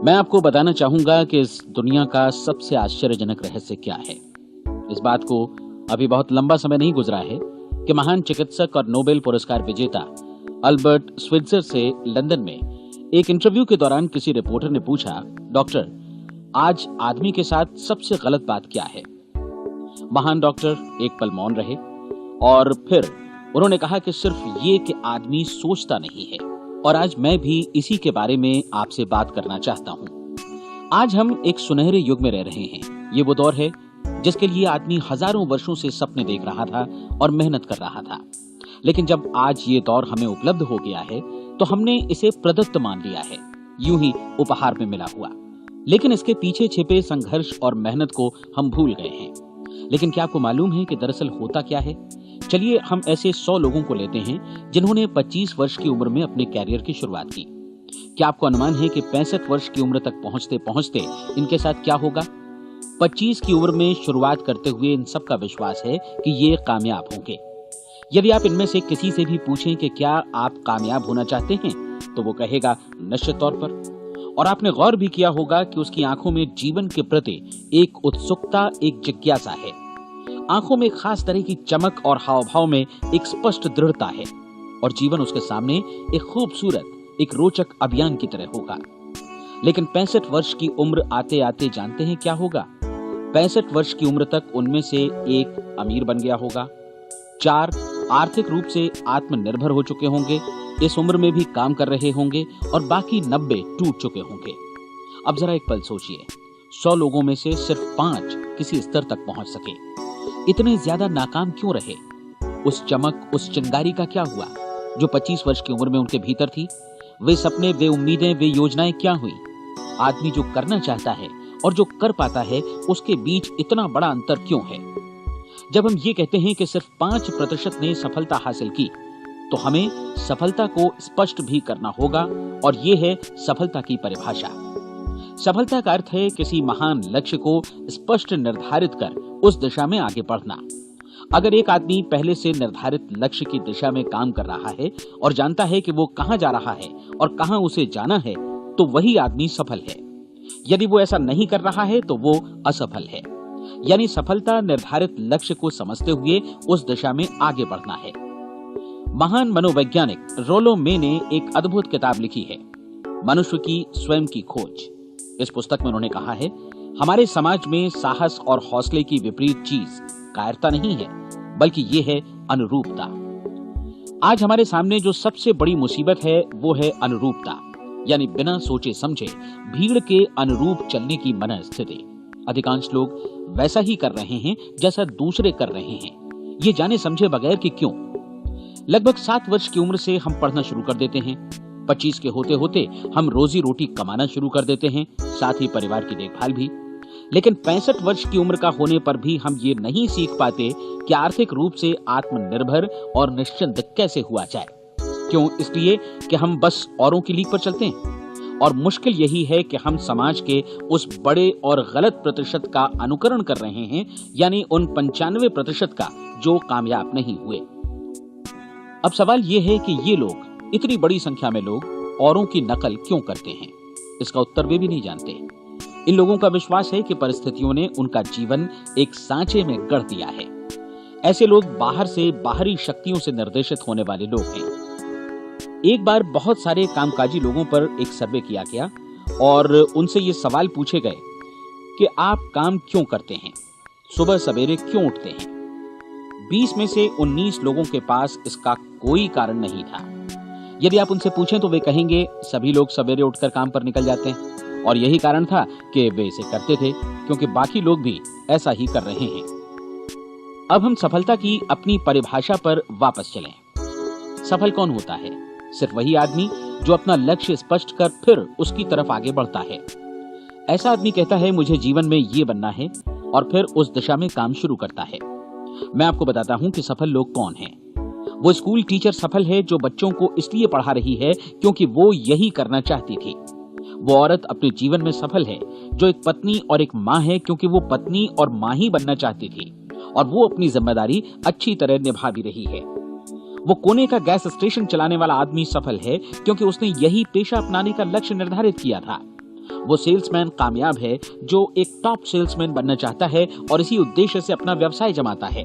मैं आपको बताना चाहूंगा कि इस दुनिया का सबसे आश्चर्यजनक रहस्य क्या है। इस बात को अभी बहुत लंबा समय नहीं गुजरा है कि महान चिकित्सक और नोबेल पुरस्कार विजेता अल्बर्ट स्विट्जर से लंदन में एक इंटरव्यू के दौरान किसी रिपोर्टर ने पूछा, डॉक्टर, आज आदमी के साथ सबसे गलत बात क्या है? महान डॉक्टर एक पल मौन रहे और फिर उन्होंने कहा कि सिर्फ ये कि आदमी सोचता नहीं है। और आज मैं भी इसी के बारे में आपसे बात करना चाहता हूँ। आज हम एक सुनहरे युग में रह रहे हैं। ये वो दौर है जिसके लिए आदमी हजारों वर्षों से सपने देख रहा था और मेहनत कर रहा था। लेकिन जब आज ये दौर हमें उपलब्ध हो गया है तो हमने इसे प्रदत्त मान लिया है, यूं ही उपहार में मिला हुआ। लेकिन इसके पीछे छिपे संघर्ष और मेहनत को हम भूल गए हैं। लेकिन क्या आपको मालूम है कि दरअसल होता क्या है? चलिए हम ऐसे 100 लोगों को लेते हैं जिन्होंने 25 वर्ष की उम्र में अपने कैरियर की शुरुआत की। क्या आपको अनुमान है कि 65 वर्ष की उम्र तक पहुंचते पहुंचते इनके साथ क्या होगा? 25 की उम्र में शुरुआत करते हुए इन सब का विश्वास है कि ये कामयाब होंगे। यदि आप इनमें से किसी से भी पूछें कि क्या आप कामयाब होना चाहते हैं, तो वो कहेगा निश्चित तौर पर। और आपने गौर भी किया होगा कि उसकी आंखों में जीवन के प्रति एक उत्सुकता, एक जिज्ञासा है। आंखों में खास तरह की चमक और हाव भाव में एक स्पष्ट दृढ़ता है और जीवन उसके सामने एक खूबसूरत, एक रोचक अभियान की तरह होगा। लेकिन 65 वर्ष की उम्र आते आते जानते हैं क्या होगा? 65 वर्ष की उम्र तक उनमें से एक अमीर बन गया होगा, 4 आर्थिक रूप से आत्मनिर्भर हो चुके होंगे, इस उम्र में भी काम कर रहे होंगे और बाकी 90 टूट चुके होंगे। अब जरा एक पल सोचिए, 100 लोगों में से सिर्फ 5 किसी स्तर तक पहुंच सके। इतने ज्यादा नाकाम क्यों रहे? उस चमक, उस चिंगारी का क्या हुआ जो 25 वर्ष की उम्र में उनके भीतर थी? वे सपने, वे उम्मीदें, वे योजनाएं क्या हुई? आदमी जो करना चाहता है और जो कर पाता है, उसके बीच इतना बड़ा अंतर क्यों है? जब हम ये कहते हैं कि सिर्फ 5% ने सफलता हासिल की, तो हमें सफलता को स्पष्ट भी करना होगा और ये है सफलता की परिभाषा। सफलता का अर्थ है किसी महान लक्ष्य को स्पष्ट निर्धारित कर उस दिशा में आगे बढ़ना। अगर एक आदमी पहले से निर्धारित लक्ष्य की दिशा में काम कर रहा है और जानता है कि वो कहां जा रहा है और कहां उसे जाना है, तो वही आदमी सफल है। यदि वो ऐसा नहीं कर रहा है तो वो असफल है। यानी सफलता निर्धारित लक्ष्य को समझते हुए उस दिशा में आगे बढ़ना है। महान मनोवैज्ञानिक रोलो मे ने एक अद्भुत किताब लिखी है, मनुष्य की स्वयं की खोज। इस पुस्तक में उन्होंने कहा है, हमारे समाज में साहस और हौसले की विपरीत चीज कायरता नहीं है, बल्कि ये है अनुरूपता। आज हमारे सामने जो सबसे बड़ी मुसीबत है वो है अनुरूपता, यानी बिना सोचे समझे भीड़ के अनुरूप चलने की मनस्थिति। अधिकांश लोग वैसा ही कर रहे हैं जैसा दूसरे कर रहे हैं, ये जाने समझे बगैर कि क्यों। लगभग 7 वर्ष की उम्र से हम पढ़ना शुरू कर देते हैं। 25 के होते होते हम रोजी रोटी कमाना शुरू कर देते हैं, साथ ही परिवार की देखभाल भी। लेकिन 65 वर्ष की उम्र का होने पर भी हम ये नहीं सीख पाते कि आर्थिक रूप से आत्मनिर्भर और निश्चिंत कैसे हुआ जाए। क्यों? इसलिए कि हम बस औरों की लीक पर चलते हैं। और मुश्किल यही है कि हम समाज के उस बड़े और गलत प्रतिशत का अनुकरण कर रहे हैं, यानी उन 95% का जो कामयाब नहीं हुए। अब सवाल यह है कि ये लोग, इतनी बड़ी संख्या में लोग, औरों की नकल क्यों करते हैं? इसका उत्तर वे भी नहीं जानते। इन लोगों का विश्वास है कि परिस्थितियों ने उनका जीवन एक सांचे में गढ़ दिया है। ऐसे लोग बाहर से, बाहरी शक्तियों से निर्देशित होने वाले लोग हैं। एक बार बहुत सारे कामकाजी लोगों पर एक सर्वे किया गया और उनसे ये सवाल पूछे गए कि आप काम क्यों करते हैं, सुबह सवेरे क्यों उठते हैं? 20 में से 19 लोगों के पास इसका कोई कारण नहीं था। यदि आप उनसे पूछें तो वे कहेंगे सभी लोग सवेरे उठकर काम पर निकल जाते हैं और यही कारण था कि वे इसे करते थे क्योंकि बाकी लोग भी ऐसा ही कर रहे हैं। अब हम सफलता की अपनी परिभाषा पर वापस चलें। सफल कौन होता है? सिर्फ वही आदमी जो अपना लक्ष्य स्पष्ट कर फिर उसकी तरफ आगे बढ़ता है। ऐसा आदमी कहता है मुझे जीवन में ये बनना है और फिर उस दिशा में काम शुरू करता है। मैं आपको बताता हूं कि सफल लोग कौन हैं। वो स्कूल टीचर सफल है जो बच्चों को इसलिए पढ़ा रही है क्योंकि वो यही करना चाहती थी। वो औरत अपने जीवन में सफल है जो एक पत्नी और एक माँ है क्योंकि वो पत्नी और माँ ही बनना चाहती थी और वो अपनी जिम्मेदारी अच्छी तरह निभा भी रही है। वो कोने का गैस स्टेशन चलाने वाला आदमी सफल है क्योंकि उसने यही पेशा अपनाने का लक्ष्य निर्धारित किया था। वो सेल्समैन कामयाब है जो एक टॉप सेल्समैन बनना चाहता है और इसी उद्देश्य से अपना व्यवसाय जमाता है।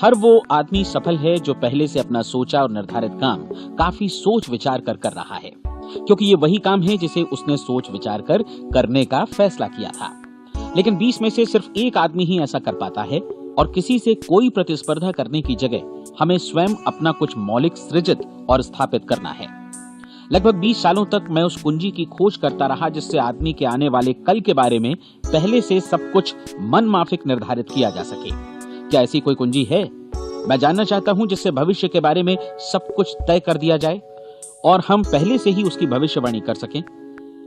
हर वो आदमी सफल है जो पहले से अपना सोचा और निर्धारित काम काफी सोच विचार कर रहा है, क्योंकि ये वही काम है जिसे उसने सोच विचार कर करने का फैसला किया था। लेकिन 20 में से सिर्फ एक आदमी ही ऐसा कर पाता है और किसी से कोई प्रतिस्पर्धा करने की जगह हमें स्वयं अपना कुछ मौलिक सृजित और स्थापित करना है। लगभग 20 सालों तक मैं उस कुंजी की खोज करता रहा जिससे आदमी के आने वाले कल के बारे में पहले से सब कुछ मन माफिक निर्धारित किया जा सके। क्या ऐसी कोई कुंजी है? मैं जानना चाहता हूं जिससे भविष्य के बारे में सब कुछ तय कर दिया जाए और हम पहले से ही उसकी भविष्यवाणी कर सकें।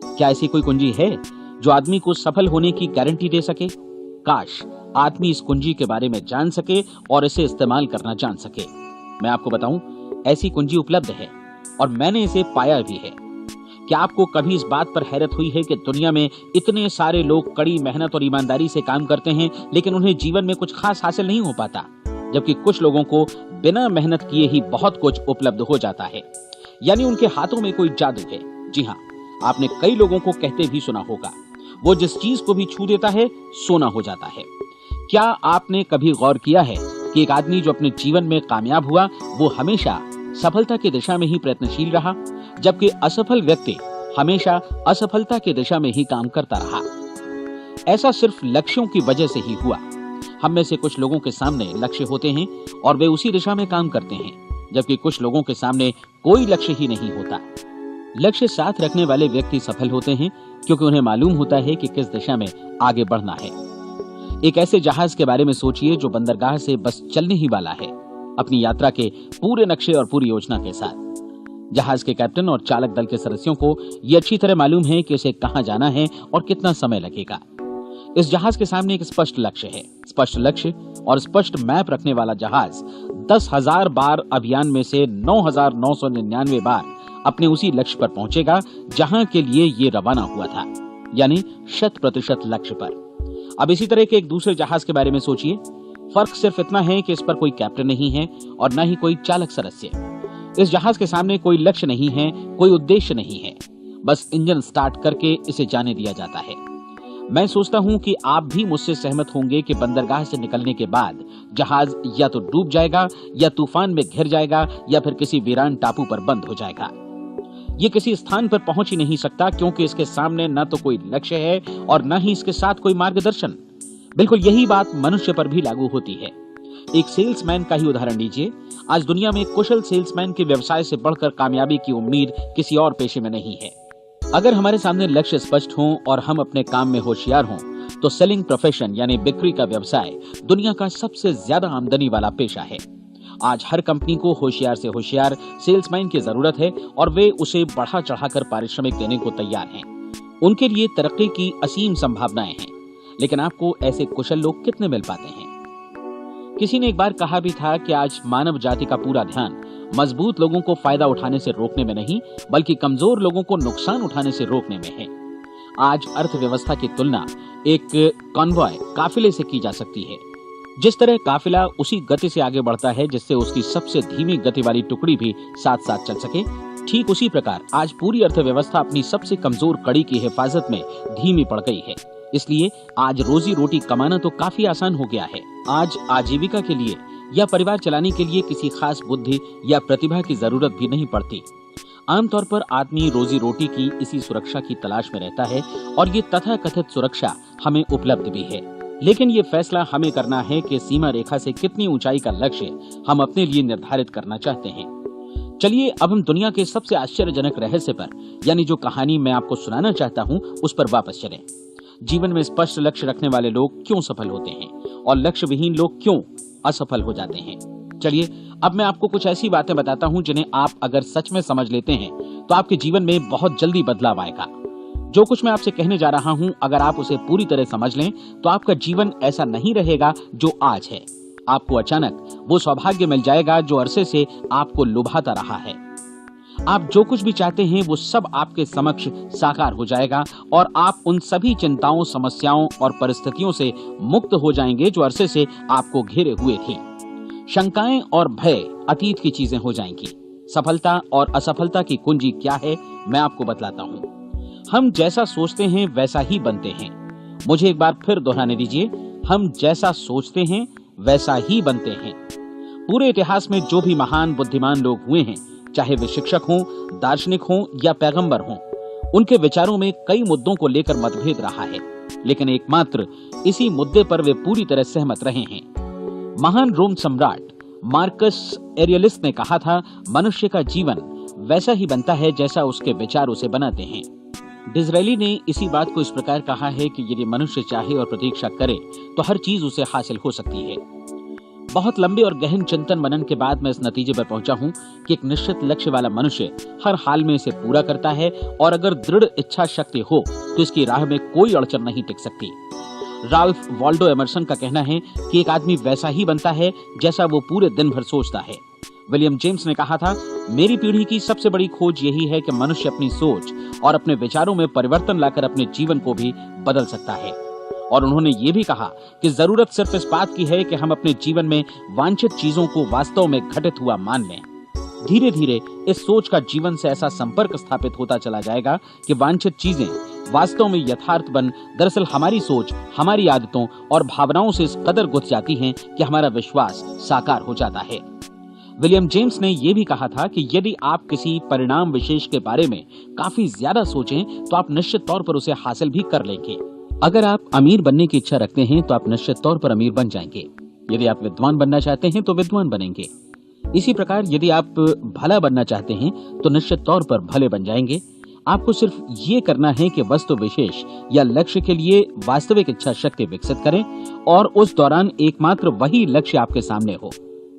क्या ऐसी कोई कुंजी है जो आदमी को सफल होने की गारंटी दे सके? काश आदमी इस कुंजी के बारे में जान सके और इसे इस्तेमाल करना जान सके। मैं आपको बताऊं, ऐसी कुंजी उपलब्ध है और मैंने इसे पाया भी है। क्या आपको कभी इस बात पर हैरत हुई है कि दुनिया में इतने सारे लोग कड़ी मेहनत और ईमानदारी से काम करते हैं लेकिन उन्हें जीवन में कुछ खास हासिल नहीं हो पाता, जबकि कुछ लोगों को बिना मेहनत किए ही बहुत कुछ उपलब्ध हो जाता है, यानी उनके हाथों में कोई जादू है। जी हाँ, आपने कई लोगों को कहते भी सुना होगा, वो जिस चीज को भी छू देता है सोना हो जाता है। क्या आपने कभी गौर किया है कि एक आदमी जो अपने जीवन में कामयाब हुआ वो हमेशा सफलता की दिशा में ही प्रयत्नशील रहा, जबकि असफल व्यक्ति हमेशा असफलता की दिशा में ही काम करता रहा? ऐसा सिर्फ लक्ष्यों की वजह से ही हुआ। हम में से कुछ लोगों के सामने लक्ष्य होते हैं और वे उसी दिशा में काम करते हैं, जबकि कुछ लोगों के सामने कोई लक्ष्य ही नहीं होता। लक्ष्य साथ रखने वाले व्यक्ति सफल होते हैं क्योंकि उन्हें मालूम होता है कि किस दिशा में आगे बढ़ना है। एक ऐसे जहाज के बारे में सोचिए जो बंदरगाह से बस चलने ही वाला है, अपनी यात्रा के पूरे नक्शे और पूरी योजना के साथ। जहाज के कैप्टन और चालक दल के सदस्यों को यह अच्छी तरह मालूम है कि उसे कहां जाना है और कितना समय लगेगा। इस जहाज के सामने एक स्पष्ट लक्ष्य है। स्पष्ट लक्ष्य और स्पष्ट मैप रखने वाला जहाज 10,000 बार अभियान में से 9,999 बार अपने उसी लक्ष्य पर पहुंचेगा जहां के लिए ये रवाना हुआ था, यानी 100% लक्ष्य पर। अब इसी तरह के एक दूसरे जहाज के बारे में सोचिए। फर्क सिर्फ इतना है कि इस पर कोई कैप्टन नहीं है और न ही कोई चालक सदस्य। इस जहाज के सामने कोई लक्ष्य नहीं है, कोई उद्देश्य नहीं है, बस इंजन स्टार्ट करके इसे जाने दिया जाता है। मैं सोचता हूं कि आप भी मुझसे सहमत होंगे कि बंदरगाह से निकलने के बाद जहाज या तो डूब जाएगा या तूफान में घिर जाएगा या फिर किसी वीरान टापू पर बंद हो जाएगा। ये किसी स्थान पर पहुंच ही नहीं सकता क्योंकि इसके सामने न तो कोई लक्ष्य है और न ही इसके साथ कोई मार्गदर्शन। बिल्कुल यही बात मनुष्य पर भी लागू होती है। एक सेल्समैन का ही उदाहरण लीजिए। आज दुनिया में कुशल सेल्समैन के व्यवसाय से बढ़कर कामयाबी की उम्मीद किसी और पेशे में नहीं है। अगर हमारे सामने लक्ष्य स्पष्ट हो और हम अपने काम में होशियार हों, तो सेलिंग प्रोफेशन यानी बिक्री का व्यवसाय दुनिया का सबसे ज्यादा आमदनी वाला पेशा है। आज हर कंपनी को होशियार से होशियार सेल्समैन की जरूरत है और वे उसे बढ़ा चढ़ाकर पारिश्रमिक देने को तैयार हैं। उनके लिए तरक्की की असीम संभावनाएं हैं, लेकिन आपको ऐसे कुशल लोग कितने मिल पाते हैं? किसी ने एक बार कहा भी था कि आज मानव जाति का पूरा ध्यान मजबूत लोगों को फायदा उठाने से रोकने में नहीं, बल्कि कमजोर लोगों को नुकसान उठाने से रोकने में है। आज अर्थव्यवस्था की तुलना एक कॉन्वॉय काफिले से की जा सकती है। जिस तरह काफिला उसी गति से आगे बढ़ता है जिससे उसकी सबसे धीमी गति वाली टुकड़ी भी साथ साथ चल सके, ठीक उसी प्रकार आज पूरी अर्थव्यवस्था अपनी सबसे कमजोर कड़ी की हिफाजत में धीमी पड़ गई है। इसलिए आज रोजी रोटी कमाना तो काफी आसान हो गया है। आज आजीविका के लिए या परिवार चलाने के लिए किसी खास बुद्धि या प्रतिभा की जरूरत भी नहीं पड़ती। आमतौर पर आदमी रोजी रोटी की इसी सुरक्षा की तलाश में रहता है और ये तथाकथित सुरक्षा हमें उपलब्ध भी है। लेकिन ये फैसला हमें करना है कि सीमा रेखा से कितनी ऊंचाई का लक्ष्य हम अपने लिए निर्धारित करना चाहते हैं। चलिए अब हम दुनिया के सबसे आश्चर्यजनक रहस्य पर, यानी जो कहानी मैं आपको सुनाना चाहता हूँ, उस पर वापस चलें। जीवन में स्पष्ट लक्ष्य रखने वाले लोग क्यों सफल होते हैं और लक्ष्य विहीन लोग क्यों असफल हो जाते हैं? चलिए अब मैं आपको कुछ ऐसी बातें बताता हूं जिन्हें आप अगर सच में समझ लेते हैं तो आपके जीवन में बहुत जल्दी बदलाव आएगा। जो कुछ मैं आपसे कहने जा रहा हूं, अगर आप उसे पूरी तरह समझ लें तो आपका जीवन ऐसा नहीं रहेगा जो आज है। आपको अचानक वो सौभाग्य मिल जाएगा जो अरसे से आपको लुभाता रहा है। आप जो कुछ भी चाहते हैं वो सब आपके समक्ष साकार हो जाएगा और आप उन सभी चिंताओं, समस्याओं और परिस्थितियों से मुक्त हो जाएंगे जो अरसे से आपको घेरे हुए थी। शंकाएं और भय अतीत की चीजें हो जाएंगी। सफलता और असफलता की कुंजी क्या है, मैं आपको बतलाता हूँ। हम जैसा सोचते हैं वैसा ही बनते हैं। मुझे एक बार फिर दोहराने दीजिए, हम जैसा सोचते हैं वैसा ही बनते हैं। पूरे इतिहास में जो भी महान बुद्धिमान लोग हुए हैं, चाहे वे शिक्षक हों, दार्शनिक हों या पैगंबर हों, उनके विचारों में कई मुद्दों को लेकर मतभेद रहा है, लेकिन एकमात्र इसी मुद्दे पर वे पूरी तरह सहमत रहे हैं। महान रोम सम्राट मार्कस एरियलिस ने कहा था, मनुष्य का जीवन वैसा ही बनता है जैसा उसके विचार उसे बनाते हैं। डिज़रायली ने इसी बात को इस प्रकार कहा है कि यदि मनुष्य चाहे और प्रतीक्षा करे तो हर चीज उसे हासिल हो सकती है। बहुत लंबे और गहन चिंतन मनन के बाद मैं इस नतीजे पर पहुंचा हूं कि एक निश्चित लक्ष्य वाला मनुष्य हर हाल में इसे पूरा करता है, और अगर दृढ़ इच्छा शक्ति हो तो इसकी राह में कोई अड़चन नहीं टिक सकती। राल्फ वॉल्डो एमर्सन का कहना है कि एक आदमी वैसा ही बनता है जैसा वो पूरे दिन भर सोचता है। विलियम जेम्स ने कहा था, मेरी पीढ़ी की सबसे बड़ी खोज यही है कि मनुष्य अपनी सोच और अपने विचारों में परिवर्तन लाकर अपने जीवन को भी बदल सकता है। और उन्होंने ये भी कहा कि जरूरत सिर्फ इस बात की है कि हम अपने जीवन में वांछित चीजों को वास्तव में घटित हुआ मान लें। धीरे धीरे इस सोच का जीवन से ऐसा संपर्क स्थापित होता चला जाएगा कि वांछित चीजें वास्तव में यथार्थ बन दरअसल हमारी सोच, हमारी आदतों और भावनाओं से इस कदर गुथ जाती हैं कि हमारा विश्वास साकार हो जाता है। विलियम जेम्स ने यह भी कहा था कि यदि आप किसी परिणाम विशेष के बारे में काफी ज्यादा सोचें तो आप निश्चित तौर पर उसे हासिल भी कर लेंगे। अगर आप अमीर बनने की इच्छा रखते हैं तो आप निश्चित तौर पर अमीर बन जाएंगे। यदि आप विद्वान बनना चाहते हैं तो विद्वान बनेंगे। इसी प्रकार यदि आप भला बनना चाहते हैं तो निश्चित तौर पर भले बन जाएंगे। आपको सिर्फ ये करना है कि वस्तु विशेष या लक्ष्य के लिए वास्तविक इच्छा शक्ति विकसित करें और उस दौरान एकमात्र वही लक्ष्य आपके सामने हो।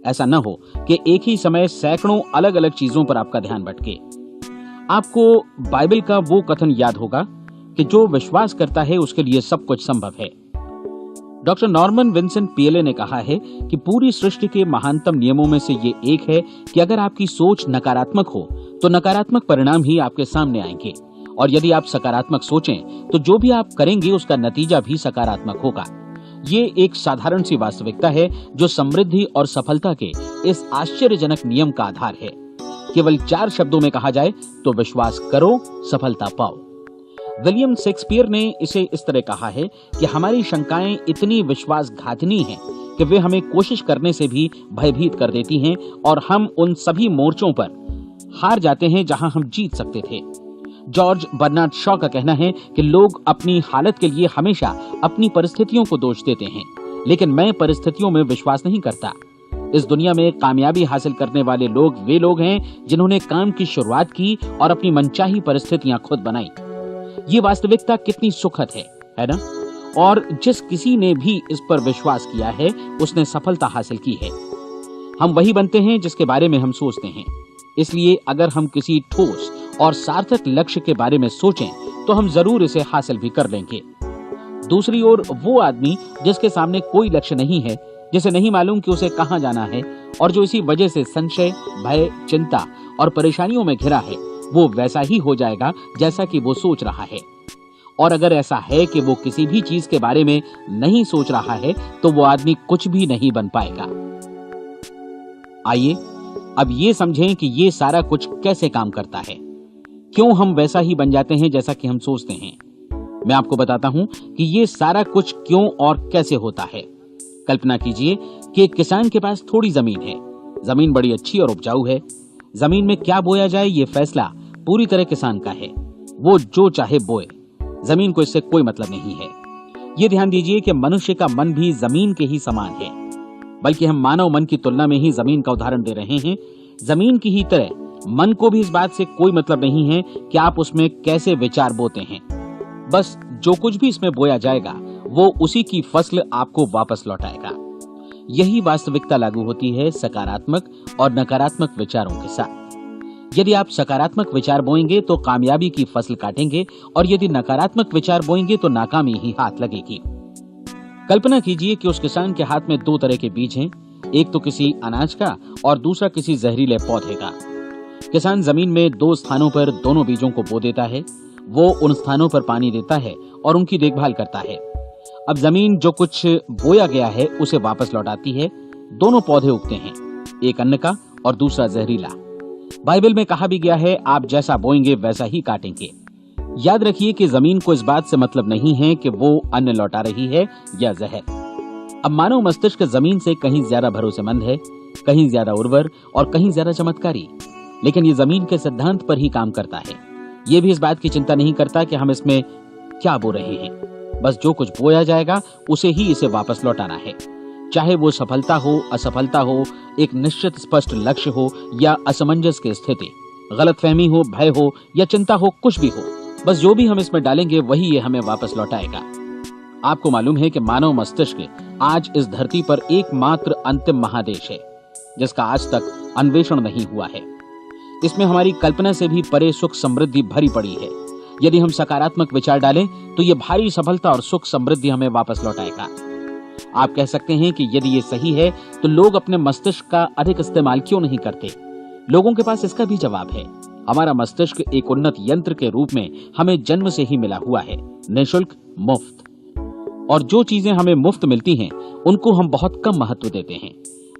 ऐसा न हो कि एक ही समय सैकड़ों अलग अलग चीजों पर आपका ध्यान भटके। आपको बाइबल का वो कथन याद होगा कि जो विश्वास करता है उसके लिए सब कुछ संभव है। डॉक्टर नॉर्मन विंसेंट पीएले ने कहा है कि पूरी सृष्टि के महानतम नियमों में से ये एक है कि अगर आपकी सोच नकारात्मक हो तो नकारात्मक परिणाम ही आपके सामने आएंगे, और यदि आप सकारात्मक सोचें तो जो भी आप करेंगे उसका नतीजा भी सकारात्मक होगा। ये एक साधारण सी वास्तविकता है जो समृद्धि और सफलता के इस आश्चर्यजनक नियम का आधार है। केवल 4 शब्दों में कहा जाए तो विश्वास करो, सफलता पाओ। विलियम शेक्सपियर ने इसे इस तरह कहा है कि हमारी शंकाएं इतनी विश्वासघातिनी हैं कि वे हमें कोशिश करने से भी भयभीत कर देती हैं, और हम उन सभी मोर्चों पर हार जाते हैं जहां हम जीत सकते थे। जॉर्ज बर्नार्ड शॉ का कहना है कि लोग अपनी हालत के लिए हमेशा अपनी परिस्थितियों को दोष देते हैं, लेकिन मैं परिस्थितियों में विश्वास नहीं करता। इस दुनिया में कामयाबी हासिल करने वाले लोग वे लोग हैं जिन्होंने काम की शुरुआत की और अपनी मनचाही परिस्थितियां खुद बनाई। ये वास्तविकता कितनी सुखद है ना? और जिस किसी ने भी इस पर विश्वास किया है उसने सफलता हासिल की है। हम वही बनते हैं जिसके बारे में हम सोचते हैं। इसलिए अगर हम किसी ठोस और सार्थक लक्ष्य के बारे में सोचें तो हम जरूर इसे हासिल भी कर लेंगे। दूसरी ओर वो आदमी जिसके सामने कोई लक्ष्य नहीं है, जिसे नहीं मालूम कि उसे कहां जाना है और जो इसी वजह से संशय, भय, चिंता और परेशानियों में घिरा है, वो वैसा ही हो जाएगा जैसा कि वो सोच रहा है। और अगर ऐसा है कि वो किसी भी चीज के बारे में नहीं सोच रहा है तो वो आदमी कुछ भी नहीं बन पाएगा। आइए अब ये समझें कि ये सारा कुछ कैसे काम करता है, क्यों हम वैसा ही बन जाते हैं जैसा कि हम सोचते हैं। मैं आपको बताता हूं कि ये सारा कुछ क्यों और कैसे होता है। कल्पना कीजिए कि एक किसान के पास थोड़ी जमीन है। जमीन बड़ी अच्छी और उपजाऊ है। जमीन में क्या बोया जाए ये फैसला पूरी तरह किसान का है। वो जो चाहे बोए, जमीन को इससे कोई मतलब नहीं है। ये ध्यान दीजिए कि मनुष्य का मन भी जमीन के ही समान है, बल्कि हम मानव मन की तुलना में ही जमीन का उदाहरण दे रहे हैं। जमीन की ही तरह मन को भी इस बात से कोई मतलब नहीं है कि आप उसमें कैसे विचार बोते हैं। बस जो कुछ भी इसमें बोया जाएगा वो उसी की फसल आपको वापस लौटाएगा। यही वास्तविकता लागू होती है सकारात्मक और नकारात्मक विचारों के साथ। यदि आप सकारात्मक विचार बोएंगे तो कामयाबी की फसल काटेंगे, और यदि नकारात्मक विचार बोएंगे तो नाकामी ही हाथ लगेगी। कल्पना कीजिए कि उस किसान के हाथ में 2 तरह के बीज हैं, एक तो किसी अनाज का और दूसरा किसी जहरीले पौधे का। किसान जमीन में 2 स्थानों पर दोनों बीजों को बो देता है। वो उन स्थानों पर पानी देता है और उनकी देखभाल करता है। अब जमीन जो कुछ बोया गया है उसे वापस लौटाती है। दोनों पौधे उगते हैं, एक अन्न का और दूसरा जहरीला। बाइबल में कहा भी गया है, आप जैसा बोएंगे वैसा ही काटेंगे। याद रखिए कि जमीन को इस बात से मतलब नहीं है कि वो अन्न लौटा रही है या जहर। अब मानव मस्तिष्क जमीन से कहीं ज्यादा भरोसेमंद है, कहीं ज्यादा उर्वर और कहीं ज्यादा चमत्कारी, लेकिन ये जमीन के सिद्धांत पर ही काम करता है। ये भी इस बात की चिंता नहीं करता कि हम इसमें क्या बो रहे हैं, बस जो कुछ बोया जाएगा उसे ही इसे वापस लौटाना है। चाहे वो सफलता हो, असफलता हो, एक निश्चित स्पष्ट लक्ष्य हो या असमंजस की स्थिति, गलतफहमी हो, भय हो या चिंता हो, कुछ भी हो, बस जो भी हम इसमें डालेंगे वही ये हमें वापस लौटाएगा। आपको मालूम है कि मानव मस्तिष्क आज इस धरती पर एकमात्र अंतिम महादेश है जिसका आज तक अन्वेषण नहीं हुआ है। इसमें हमारी कल्पना से भी परे सुख समृद्धि भरी पड़ी है। यदि हम सकारात्मक विचार डालें तो ये भारी सफलता और सुख समृद्धि हमें वापस लौटाएगा। आप कह सकते हैं कि यदि ये सही है तो लोग अपने मस्तिष्क का अधिक इस्तेमाल क्यों नहीं करते? लोगों के पास इसका भी जवाब है। हमारा मस्तिष्क एक उन्नत यंत्र के रूप में हमें जन्म से ही मिला हुआ है, निःशुल्क, मुफ्त। और जो चीजें हमें मुफ्त मिलती हैं उनको हम बहुत कम महत्व देते हैं।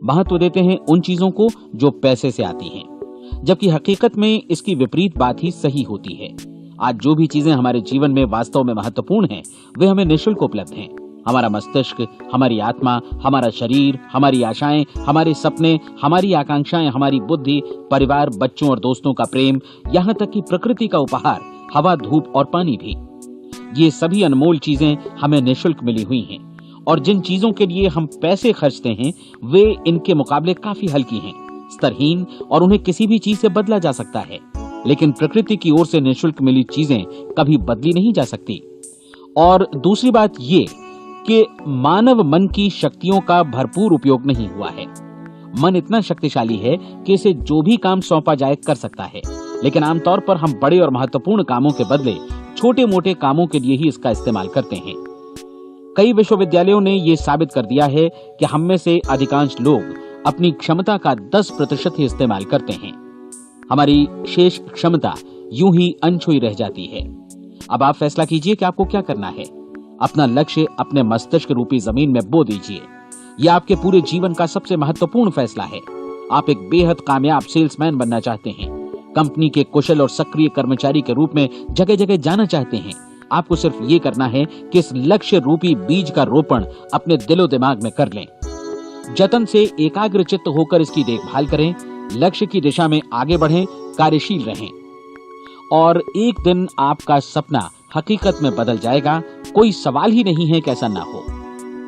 महत्व देते हैं उन चीजों को जो पैसे से आती हैं, जबकि हकीकत में इसकी विपरीत बात ही सही होती है। आज जो भी चीजें हमारे जीवन में वास्तव में महत्वपूर्ण हैं, वे हमें निःशुल्क उपलब्ध हैं। हमारा मस्तिष्क, हमारी आत्मा, हमारा शरीर, हमारी आशाएं, हमारे सपने, हमारी आकांक्षाएं, हमारी बुद्धि, परिवार, बच्चों और दोस्तों का प्रेम, यहाँ तक कि प्रकृति का उपहार, हवा, धूप और पानी भी, ये सभी अनमोल चीजें हमें निःशुल्क मिली हुई हैं। और जिन चीजों के लिए हम पैसे खर्चते हैं वे इनके मुकाबले काफी हल्की हैं, स्तरहीन, और उन्हें किसी भी चीज से बदला जा सकता है। लेकिन प्रकृति की ओर से निःशुल्क मिली चीजें कभी बदली नहीं जा सकती। और दूसरी बात ये कि मानव मन की शक्तियों का भरपूर उपयोग नहीं हुआ है। मन इतना शक्तिशाली है कि इसे जो भी काम सौंपा जाए कर सकता है, लेकिन आमतौर पर हम बड़े और महत्वपूर्ण कामों के बदले छोटे मोटे कामों के लिए ही इसका इस्तेमाल करते हैं। कई विश्वविद्यालयों ने यह साबित कर दिया है कि हम में से अधिकांश लोग अपनी क्षमता का 10% ही इस्तेमाल करते हैं। हमारी शेष क्षमता यूं ही अनछुई रह जाती है। अब आप फैसला कीजिए कि आपको क्या करना है। अपना लक्ष्य अपने मस्तिष्क रूपी जमीन में बो दीजिए। यह आपके पूरे जीवन का सबसे महत्वपूर्ण फैसला है। आप एक बेहद कामयाब सेल्समैन बनना चाहते हैं, कंपनी के कुशल और सक्रिय कर्मचारी के रूप में जगह जगह जाना चाहते हैं। आपको सिर्फ ये करना है कि इस लक्ष्य रूपी बीज का रोपण अपने दिलो दिमाग में कर लें। जतन से एकाग्रचित्त होकर इसकी देखभाल करें, लक्ष्य की दिशा में आगे बढ़ें, कार्यशील रहें, और एक दिन आपका सपना हकीकत में बदल जाएगा। कोई सवाल ही नहीं है कि ऐसा ना हो।